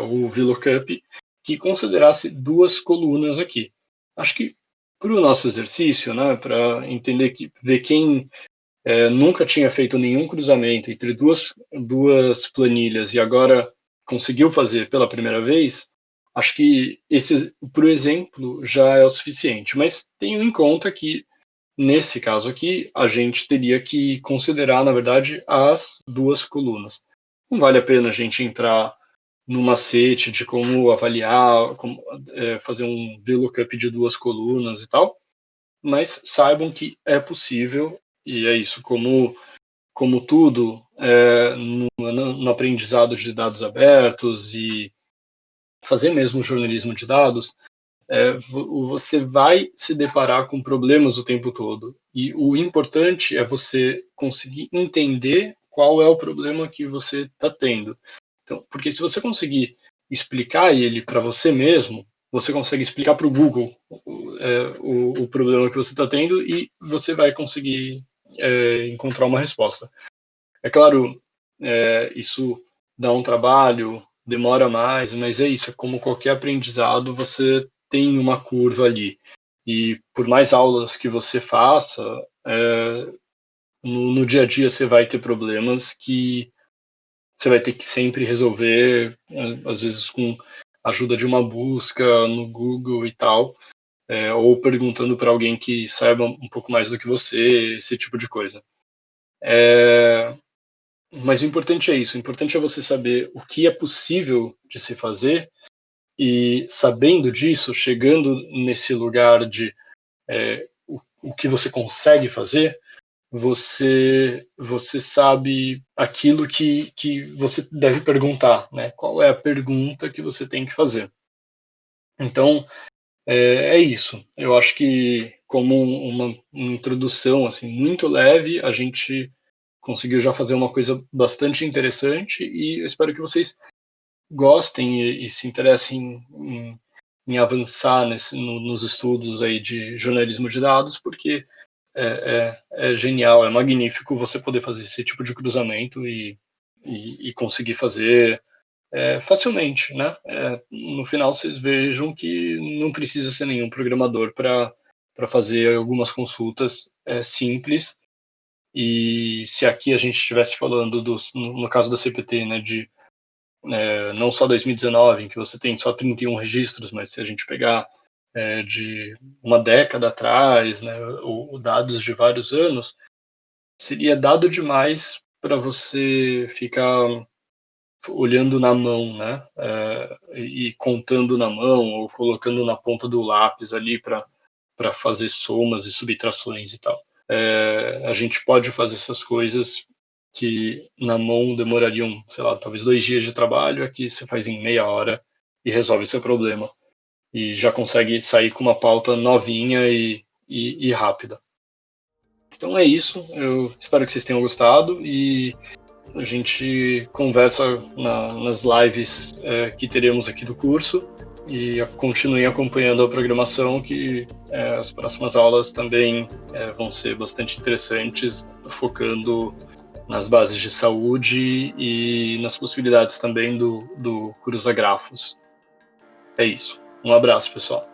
O VLOOKUP, que considerasse 2 colunas aqui. Acho que para o nosso exercício, né, para entender ver quem nunca tinha feito nenhum cruzamento entre duas planilhas e agora conseguiu fazer pela primeira vez, acho que para o exemplo, já é o suficiente. Mas tenho em conta que, nesse caso aqui, a gente teria que considerar, na verdade, as 2 colunas. Não vale a pena a gente entrar no macete de como avaliar, como fazer um VLOOKUP de 2 colunas e tal, mas saibam que é possível, e é isso, como como tudo, no aprendizado de dados abertos e fazer mesmo jornalismo de dados, você vai se deparar com problemas o tempo todo. E o importante é você conseguir entender qual é o problema que você está tendo. Então, porque se você conseguir explicar ele para você mesmo, você consegue explicar para o Google o problema que você está tendo e você vai conseguir encontrar uma resposta. É claro, isso dá um trabalho, demora mais, mas é isso, é como qualquer aprendizado, você tem uma curva ali. E por mais aulas que você faça, no dia a dia você vai ter problemas que você vai ter que sempre resolver, às vezes com a ajuda de uma busca no Google e tal, ou perguntando para alguém que saiba um pouco mais do que você, esse tipo de coisa. Mas o importante é isso, o importante é você saber o que é possível de se fazer e, sabendo disso, chegando nesse lugar de o que você consegue fazer, você sabe aquilo que você deve perguntar, né? Qual é a pergunta que você tem que fazer. Então, é isso. Eu acho que, como uma introdução assim, muito leve, a gente conseguiu já fazer uma coisa bastante interessante e eu espero que vocês gostem e se interessem em avançar nos estudos aí de jornalismo de dados, porque é genial, é magnífico você poder fazer esse tipo de cruzamento e conseguir fazer facilmente, né? No final vocês vejam que não precisa ser nenhum programador para fazer algumas consultas simples. E se aqui a gente estivesse falando no caso da CPT, né, de não só 2019, em que você tem só 31 registros, mas se a gente pegar de uma década atrás, né, ou dados de vários anos, seria dado demais para você ficar olhando na mão, né, e contando na mão ou colocando na ponta do lápis ali para fazer somas e subtrações e tal. A gente pode fazer essas coisas que na mão demorariam, sei lá, talvez 2 dias de trabalho, aqui você faz em meia hora e resolve seu problema. E já consegue sair com uma pauta novinha e rápida. Então é isso, eu espero que vocês tenham gostado e a gente conversa nas lives que teremos aqui do curso e continuem acompanhando a programação, que as próximas aulas também vão ser bastante interessantes, focando nas bases de saúde e nas possibilidades também do cruza-grafos. É isso. Um abraço, pessoal.